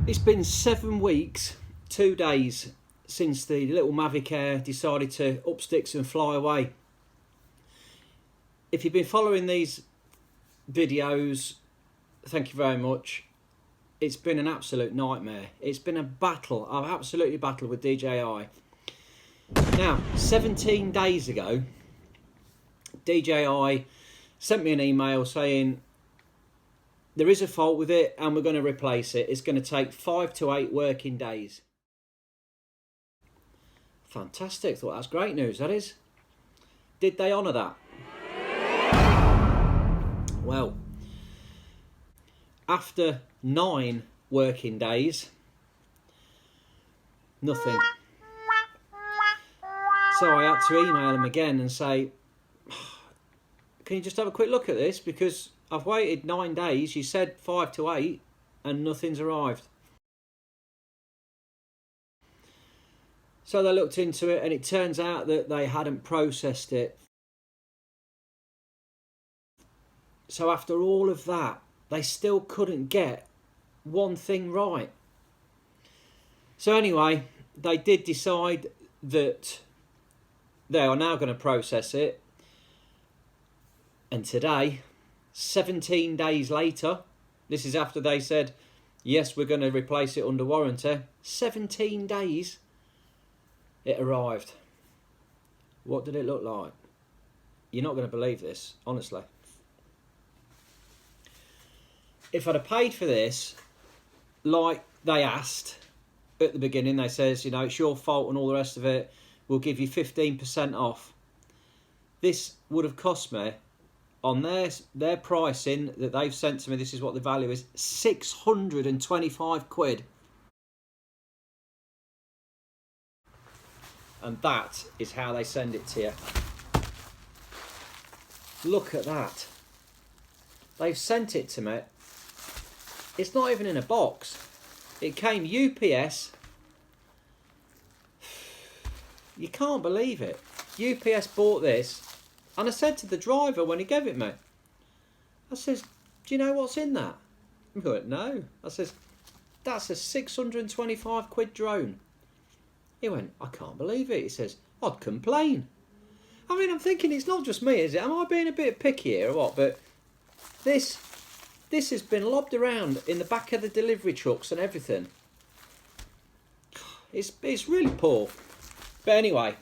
It's been 7 weeks, 2 days since the little Mavic Air decided to up sticks and fly away. If you've been following these videos, thank you very much. It's been an absolute nightmare. It's been a battle. I've absolutely battled with DJI. Now, 17 days ago, DJI sent me an email saying there is a fault with it and we're going to replace it. It's going to take 5 to 8 working days. Fantastic. Thought that's great news, that is. Did they honour that? Well, after 9 working days, nothing. So I had to email them again and say, can you just have a quick look at this? Because I've waited 9 days, you said 5 to 8, and nothing's arrived. So they looked into it, and it turns out that they hadn't processed it. So after all of that, they still couldn't get one thing right. So anyway, they did decide that they are now going to process it. And today, 17 days later, this is after they said, yes, we're going to replace it under warranty. 17 days, it arrived. What did it look like? You're not going to believe this, honestly. If I'd have paid for this, like they asked at the beginning, they says, you know, it's your fault and all the rest of it, we'll give you 15% off. This would have cost me, on their pricing that they've sent to me, this is what the value is, 625 quid. And that is how they send it to you. Look at that. They've sent it to me. It's not even in a box. It came UPS. You can't believe it. UPS bought this. And I said to the driver when he gave it me, I says, do you know what's in that? He went, no. I says, that's a 625 quid drone. He went, I can't believe it. He says, I'd complain. I mean, I'm thinking it's not just me, is it? Am I being a bit picky here or what? But this has been lobbed around in the back of the delivery trucks and everything. It's really poor. But anyway,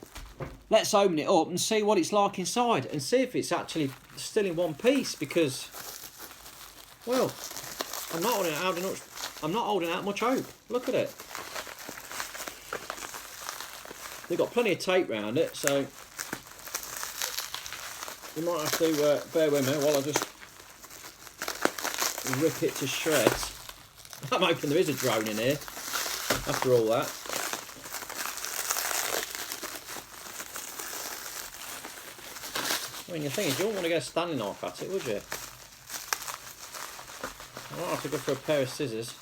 let's open it up and see what it's like inside and see if it's actually still in one piece, because, well, I'm not holding out much hope. Look at it. They've got plenty of tape around it, so you might have to bear with me while I just rip it to shreds. I'm hoping there is a drone in here after all that. I mean, the thing is, you wouldn't want to get a standing knife at it, would you? I might have to go for a pair of scissors.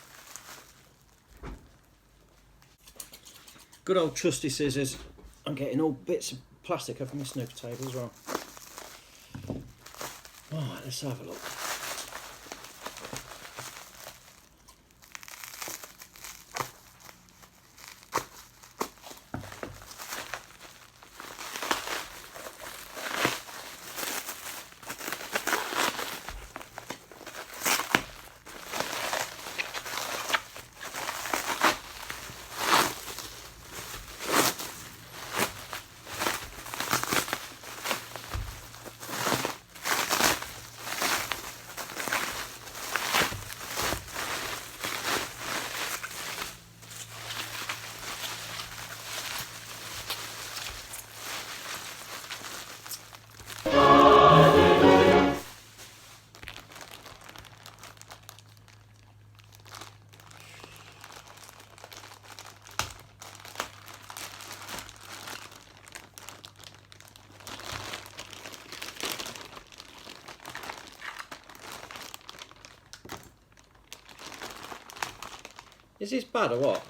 Good old trusty scissors. I'm getting all bits of plastic off my snooker table as well. Right, let's have a look. Is this bad or what?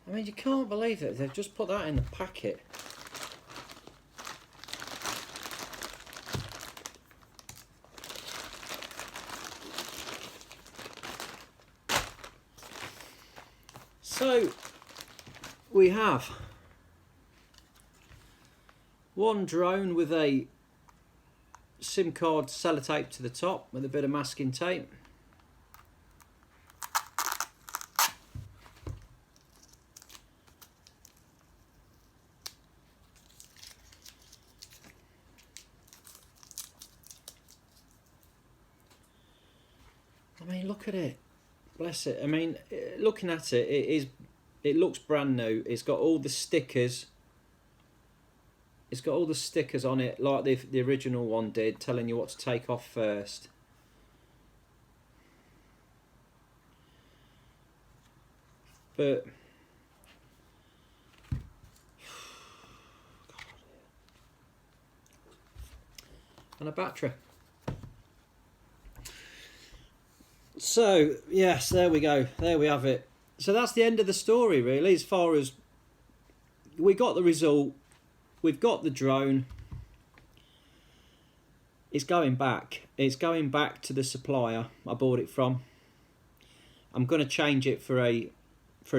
I mean, you can't believe it. They've just put that in the packet. So we have one drone with a SIM card sellotape to the top with a bit of masking tape. I mean, look at it, bless it. I mean, looking at it, it looks brand new. It's got all the stickers. It's got all the stickers on it like the original one did, telling you what to take off first. But and a battery. So yes, there we go. There we have it. So that's the end of the story, really. As far as we got the result, we've got the drone. It's going back. It's going back to the supplier I bought it from. I'm going to change it for a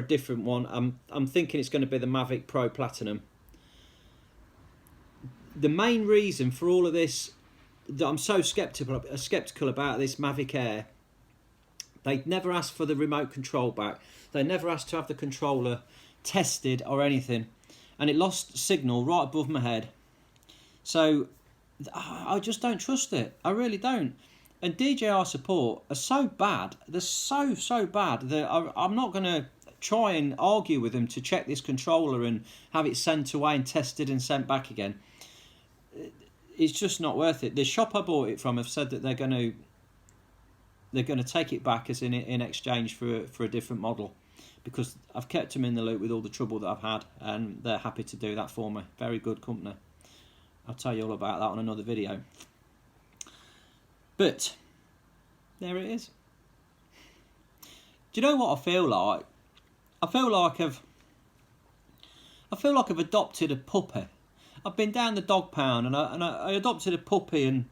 different one. I'm thinking it's going to be the Mavic Pro Platinum. The main reason for all of this that I'm so skeptical about this Mavic Air, they'd never asked for the remote control back. They never asked to have the controller tested or anything. And it lost signal right above my head. So I just don't trust it. I really don't. And DJI support are so bad. They're so bad that I'm not going to try and argue with them to check this controller and have it sent away and tested and sent back again. It's just not worth it. The shop I bought it from have said that they're going to take it back as in exchange for a different model, because I've kept them in the loop with all the trouble that I've had, and they're happy to do that for me. Very good company. I'll tell you all about that on another video. But there it is. Do you know what I feel like? I feel like I've adopted a puppy. I've been down the dog pound and I adopted a puppy, and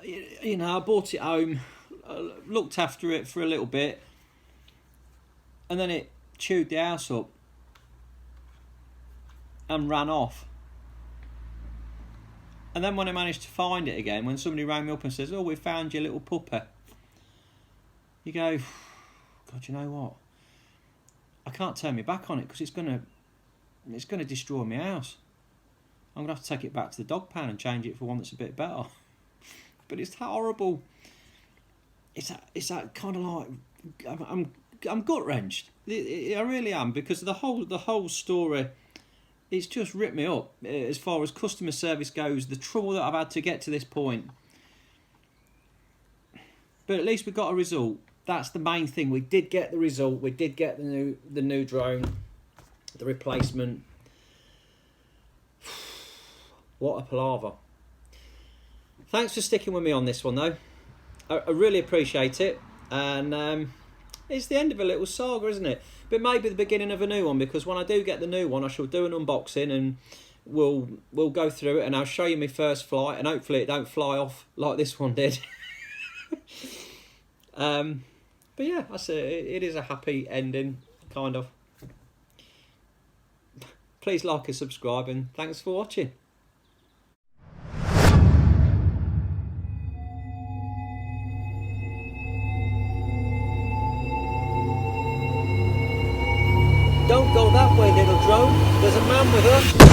you know, I brought it home, looked after it for a little bit, and then it chewed the house up and ran off. And then when I managed to find it again, when somebody rang me up and says, "Oh, we found your little puppy," you go, God, you know what? I can't turn my back on it because it's gonna destroy my house. I'm gonna have to take it back to the dog pound and change it for one that's a bit better. But it's horrible. It's that kind of like I'm gut wrenched. I really am, because the whole story, it's just ripped me up as far as customer service goes. The trouble that I've had to get to this point. But at least we got a result. That's the main thing. We did get the result. We did get the new drone, the replacement. What a palaver. Thanks for sticking with me on this one, though. I really appreciate it. And it's the end of a little saga, isn't it? But maybe the beginning of a new one, because when I do get the new one, I shall do an unboxing and we'll go through it, and I'll show you my first flight, and hopefully it don't fly off like this one did. But yeah, it is a happy ending, kind of. Please like and subscribe, and thanks for watching. Don't go that way, little drone. There's a man with us.